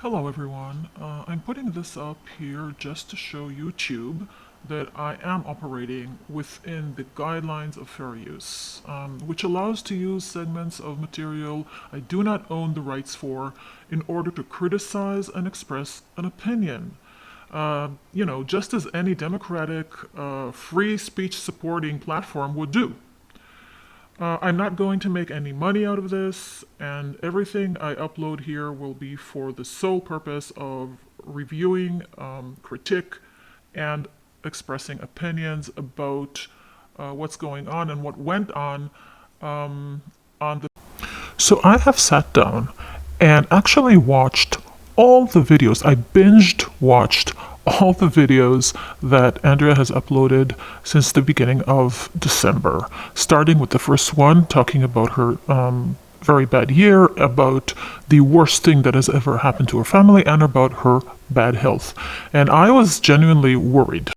Hello everyone. I'm putting this up here just to show YouTube that I am operating within the guidelines of fair use, which allows to use segments of material I do not own the rights for in order to criticize and express an opinion. Just as any democratic, free speech supporting platform would do. I'm not going to make any money out of this, and everything I upload here will be for the sole purpose of reviewing, critique, and expressing opinions about what's going on and what went on the. So I have sat down and actually watched all the videos. I binged watched all the videos that Andrea has uploaded since the beginning of December, starting with the first one talking about her very bad year, about the worst thing that has ever happened to her family, and about her bad health. And I was genuinely worried.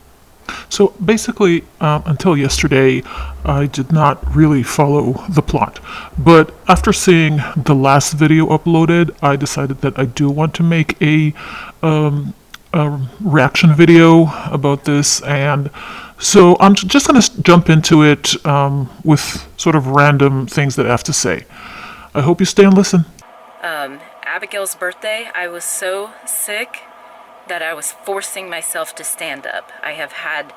So basically, until yesterday, I did not really follow the plot. But after seeing the last video uploaded, I decided that I do want to make a reaction video about this. And so I'm just going to jump into it with sort of random things that I have to say. I hope you stay and listen. Abigail's birthday, I was so sick that I was forcing myself to stand up. I have had...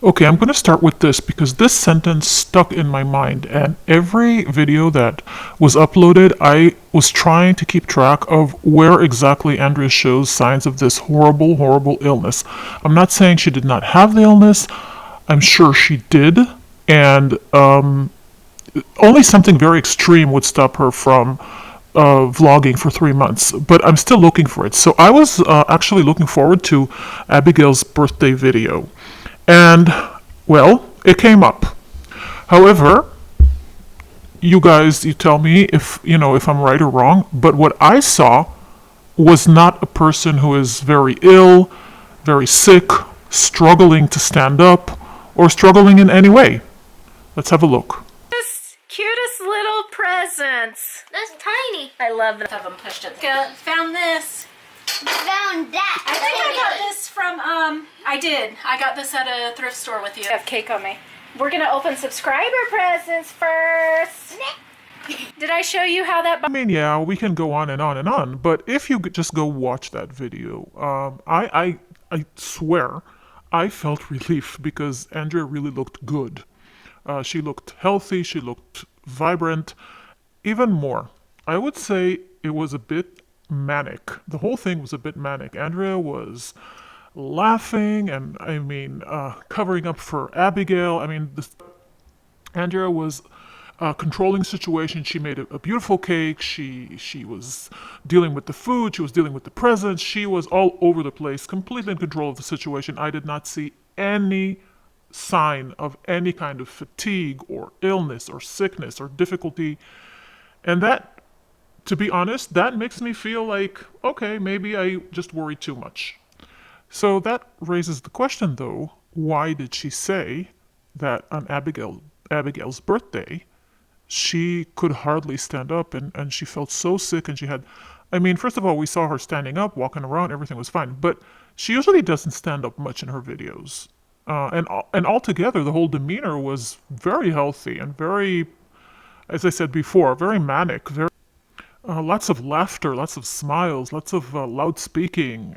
Okay, I'm going to start with this because this sentence stuck in my mind, and every video that was uploaded, I was trying to keep track of where exactly Andrea shows signs of this horrible, horrible illness. I'm not saying she did not have the illness. I'm sure she did, and only something very extreme would stop her from vlogging for 3 months, but I'm still looking for it. So I was actually looking forward to Abigail's birthday video. And, well, it came up. However, you tell me if I'm right or wrong, but what I saw was not a person who is very ill, very sick, struggling to stand up, or struggling in any way. Let's have a look. Cutest little presents. That's tiny. I love them. Have them pushed at the... Found this. Found that. I think I got this from, I did. I got this at a thrift store with you. I have cake on me. We're going to open subscriber presents first. Did I show you how that... I mean, yeah, we can go on and on and on, but if you could just go watch that video, I swear I felt relief because Andrea really looked good. She looked healthy, she looked vibrant. Even more, I would say it was a bit manic. The whole thing was a bit manic. Andrea was laughing and, covering up for Abigail. Andrea was controlling the situation. She made a beautiful cake. She was dealing with the food. She was dealing with the presents. She was all over the place, completely in control of the situation. I did not see any sign of any kind of fatigue or illness or sickness or difficulty. And that, to be honest, that makes me feel like, okay, maybe I just worried too much. So that raises the question, though, why did she say that on Abigail's birthday, she could hardly stand up and she felt so sick and she had... first of all, we saw her standing up, walking around, everything was fine. But she usually doesn't stand up much in her videos. And altogether, the whole demeanor was very healthy and very, as I said before, very manic. Lots of laughter, lots of smiles, lots of loud speaking,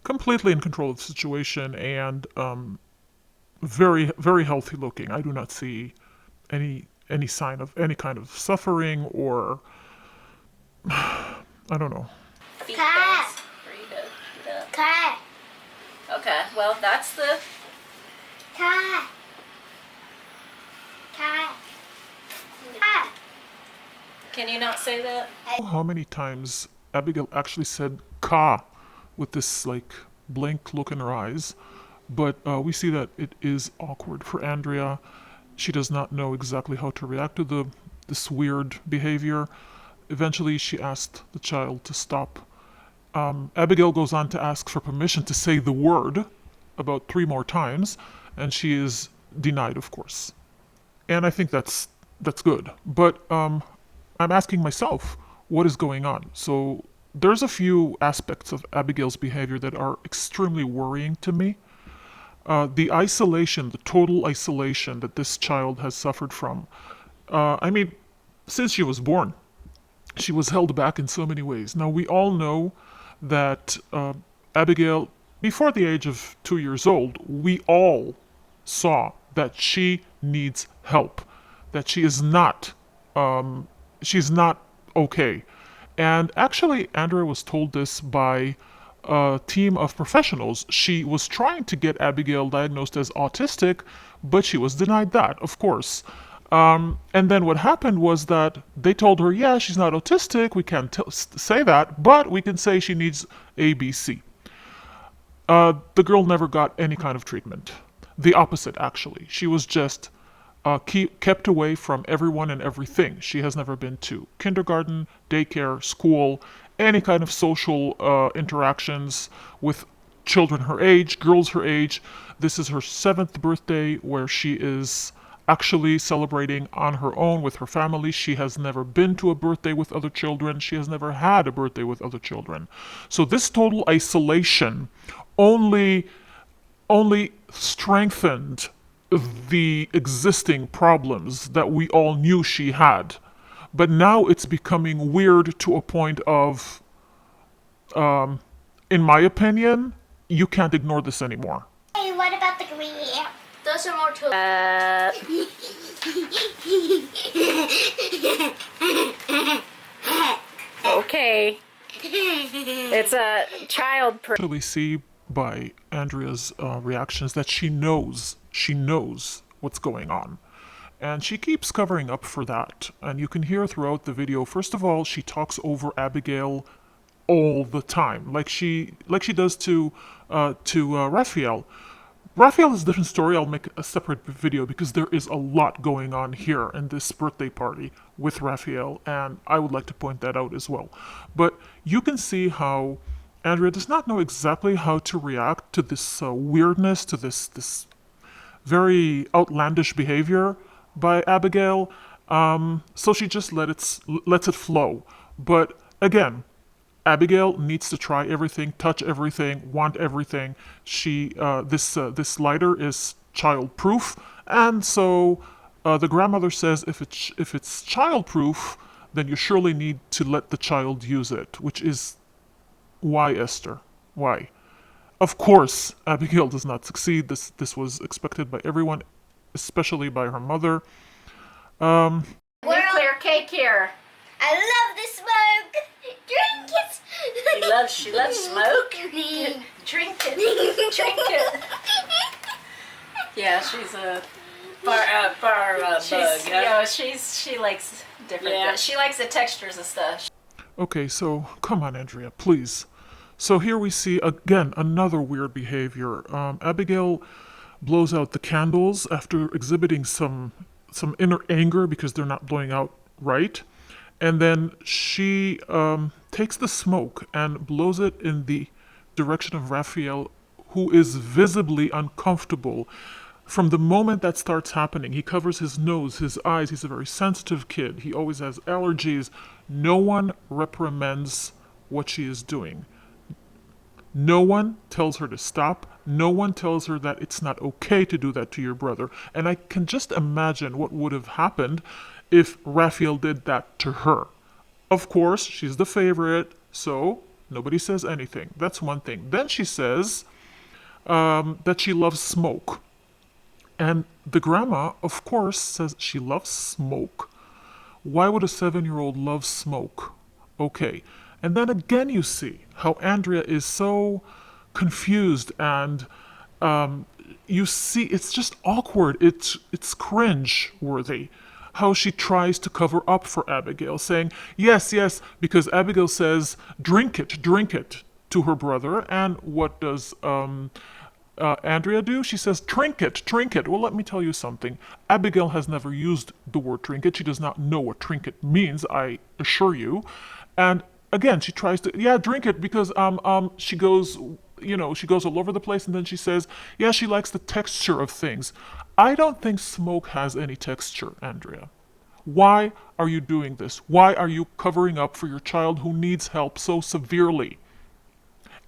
completely in control of the situation, and very, very healthy looking. I do not see any sign of any kind of suffering or I don't know. Feet things for you to get up. Cat. Okay, well, that's the... Cat. Cat. Cat. Can you not say that? How many times Abigail actually said "ka" with this blank look in her eyes, but we see that it is awkward for Andrea. She does not know exactly how to react to this weird behavior. Eventually, she asked the child to stop. Abigail goes on to ask for permission to say the word about 3 more times, and she is denied, of course. And I think that's good. But I'm asking myself, what is going on? So there's a few aspects of Abigail's behavior that are extremely worrying to me. The isolation, the total isolation that this child has suffered from. I mean, since she was born, she was held back in so many ways. Now, we all know that Abigail, before the age of 2 years old, we all saw that she needs help, that she's not okay. And actually, Andrea was told this by a team of professionals. She was trying to get Abigail diagnosed as autistic, but she was denied that, of course. And then what happened was that they told her, yeah, she's not autistic, we can't say that, but we can say she needs ABC. The girl never got any kind of treatment. The opposite, actually. She was just kept away from everyone and everything. She has never been to kindergarten, daycare, school, any kind of social interactions with children her age, girls her age. This is her 7th birthday where she is actually celebrating on her own with her family. She has never been to a birthday with other children. She has never had a birthday with other children. So this total isolation only strengthened the existing problems that we all knew she had. But now it's becoming weird to a point of, in my opinion, you can't ignore this anymore. Hey, what about the green? Those are more tools. Okay. It's a child. We see by Andrea's reactions that she knows what's going on. And she keeps covering up for that. And you can hear throughout the video, first of all, she talks over Abigail all the time, like she does to Raphael. Raphael is a different story. I'll make a separate video because there is a lot going on here in this birthday party with Raphael, and I would like to point that out as well. But you can see how Andrea does not know exactly how to react to this weirdness, to this very outlandish behavior by Abigail. So she just lets it flow. But again, Abigail needs to try everything, touch everything, want everything. This lighter is child-proof, and so the grandmother says if it's child-proof, then you surely need to let the child use it. Which is why, Esther? Why? Of course, Abigail does not succeed. This was expected by everyone, especially by her mother. Nuclear cake here. I love the smoke. Drink it. She loves smoke. Drink it. Drink it. Yeah, she's a bar bug. Yeah, she likes different. Yeah, she likes the textures of stuff. Okay, so come on, Andrea, please. So here we see again another weird behavior. Abigail blows out the candles after exhibiting some inner anger because they're not blowing out right. And then she takes the smoke and blows it in the direction of Raphael, who is visibly uncomfortable. From the moment that starts happening, he covers his nose, his eyes. He's a very sensitive kid. He always has allergies. No one reprimands what she is doing. No one tells her to stop. No one tells her that it's not okay to do that to your brother. And I can just imagine what would have happened if Raphael did that to her. Of course, she's the favorite, so nobody says anything. That's one thing. Then she says that she loves smoke. And the grandma, of course, says she loves smoke. Why would a 7-year-old love smoke? Okay. And then again you see how Andrea is so confused, and you see it's just awkward. It's cringe-worthy how she tries to cover up for Abigail, saying, yes, because Abigail says, drink it, to her brother. And what does Andrea do? She says, trinket. Well, let me tell you something. Abigail has never used the word trinket. She does not know what trinket means, I assure you. And again, she tries to, drink it, because she goes all over the place, and then she says, yeah, she likes the texture of things. I don't think smoke has any texture, Andrea. Why are you doing this? Why are you covering up for your child who needs help so severely?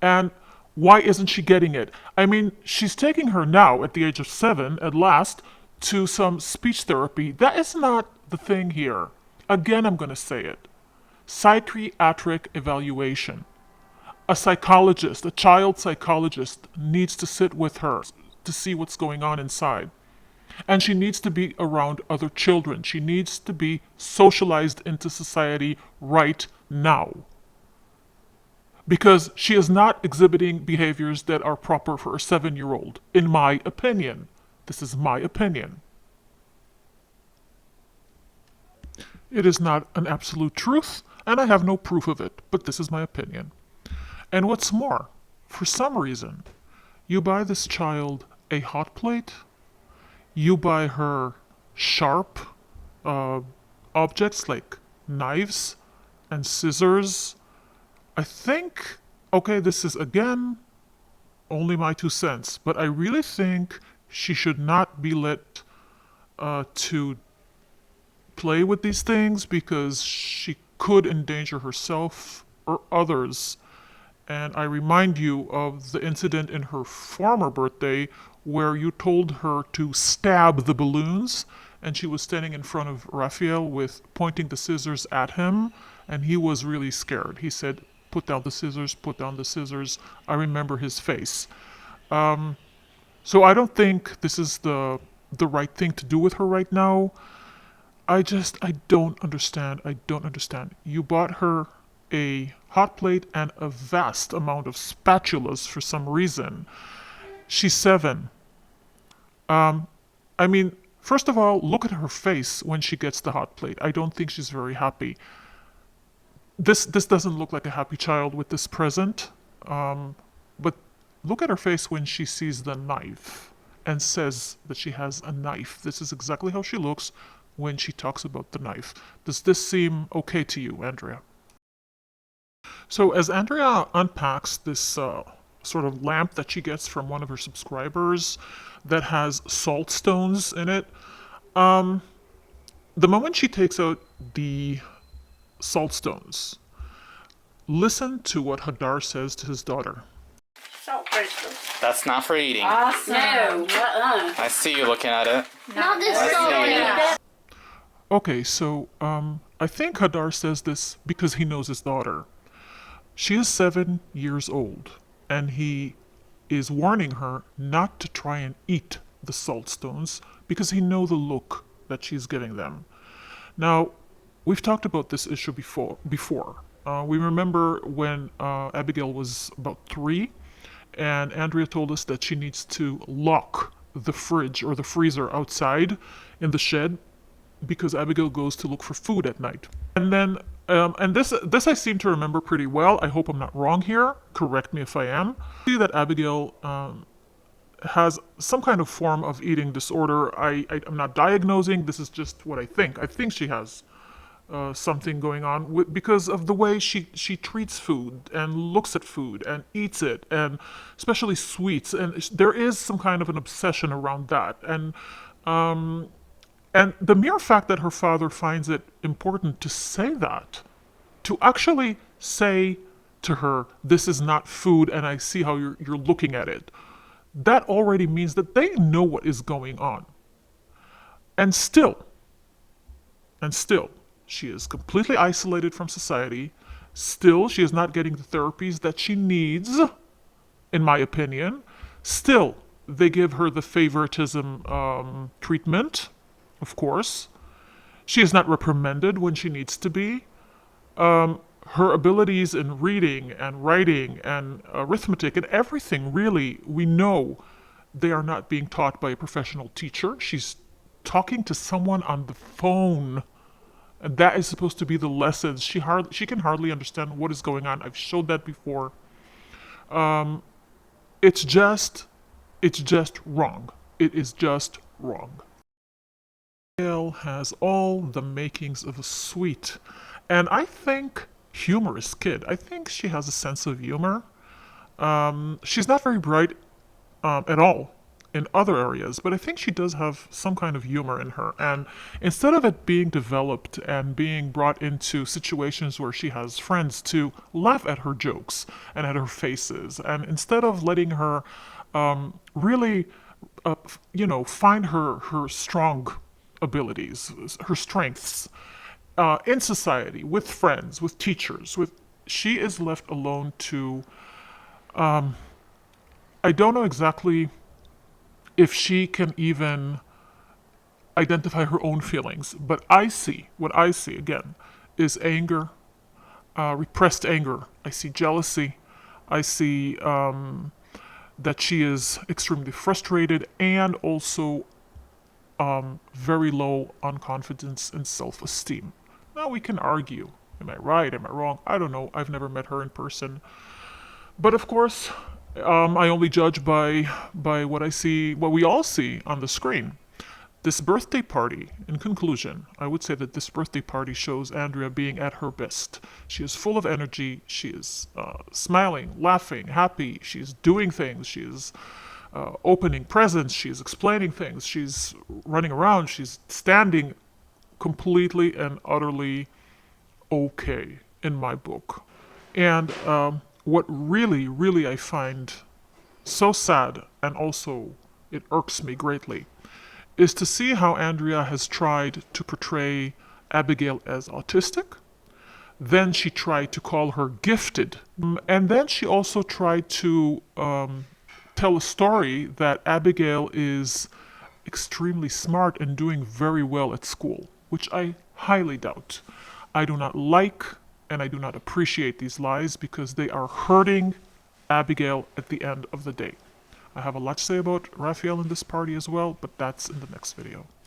And why isn't she getting it? I mean, she's taking her now at the age of 7, at last, to some speech therapy. That is not the thing here. Again, I'm going to say it. Psychiatric evaluation. A psychologist, a child psychologist, needs to sit with her to see what's going on inside. And she needs to be around other children. She needs to be socialized into society right now. Because she is not exhibiting behaviors that are proper for a 7-year-old, in my opinion. This is my opinion. It is not an absolute truth, and I have no proof of it, but this is my opinion. And what's more, for some reason, you buy this child a hot plate, you buy her sharp objects like knives and scissors. I think, okay, this is again only my 2 cents, but I really think she should not be let to play with these things because she could endanger herself or others. And I remind you of the incident in her former birthday where you told her to stab the balloons, and she was standing in front of Raphael with pointing the scissors at him, and he was really scared. He said, "Put down the scissors, put down the scissors." I remember his face. So I don't think this is the right thing to do with her right now. I don't understand. I don't understand. You bought her a hot plate and a vast amount of spatulas for some reason. She's 7. I mean, first of all, look at her face when she gets the hot plate. I don't think she's very happy. This doesn't look like a happy child with this present. But look at her face when she sees the knife and says that she has a knife. This is exactly how she looks when she talks about the knife. Does this seem okay to you, Andrea? So as Andrea unpacks this sort of lamp that she gets from one of her subscribers that has salt stones in it, the moment she takes out the salt stones, listen to what Hadar says to his daughter. Salt crystals. That's not for eating. Awesome. No. I see you looking at it. Not this I see. salt. Okay, so I think Hadar says this because he knows his daughter. She is 7 years old, and he is warning her not to try and eat the salt stones because he knows the look that she's giving them. Now, we've talked about this issue before. We remember when Abigail was about 3, and Andrea told us that she needs to lock the fridge or the freezer outside in the shed because Abigail goes to look for food at night. And then, and this I seem to remember pretty well. I hope I'm not wrong here. Correct me if I am. See that Abigail has some kind of form of eating disorder. I'm not diagnosing. This is just what I think. I think she has something going on because of the way she treats food and looks at food and eats it, and especially sweets. And there is some kind of an obsession around that. And the mere fact that her father finds it important to say that, to actually say to her, "This is not food, and I see how you're looking at it," that already means that they know what is going on. And still, she is completely isolated from society. Still, she is not getting the therapies that she needs, in my opinion. Still, they give her the favoritism treatment, of course. She is not reprimanded when she needs to be. Her abilities in reading and writing and arithmetic and everything, really, we know they are not being taught by a professional teacher. She's talking to someone on the phone. And that is supposed to be the lessons. She can hardly understand what is going on. I've showed that before. It's just wrong. It is just wrong. Gail has all the makings of a sweet and I think humorous kid. I think she has a sense of humor. She's not very bright at all. in other areas, but I think she does have some kind of humor in her. And instead of it being developed and being brought into situations where she has friends to laugh at her jokes and at her faces, and instead of letting her really, find her strong abilities, her strengths in society, with friends, with teachers, she is left alone to. I don't know exactly if she can even identify her own feelings, but what I see again is anger, repressed anger. I see jealousy. I see that she is extremely frustrated and also very low on confidence and self esteem. Now we can argue. Am I right? Am I wrong? I don't know. I've never met her in person. But of course, I only judge by what I see, what we all see on the screen. This birthday party, in conclusion, I would say that this birthday party shows Andrea being at her best. She is full of energy. She is smiling, laughing, happy. She's doing things. She is opening presents. She's explaining things. She's running around. She's standing completely and utterly okay in my book. And what really, really I find so sad, and also it irks me greatly, is to see how Andrea has tried to portray Abigail as autistic. Then she tried to call her gifted. And then she also tried to tell a story that Abigail is extremely smart and doing very well at school, which I highly doubt. I do not like and I do not appreciate these lies because they are hurting Abigail at the end of the day. I have a lot to say about Raphael in this party as well, but that's in the next video.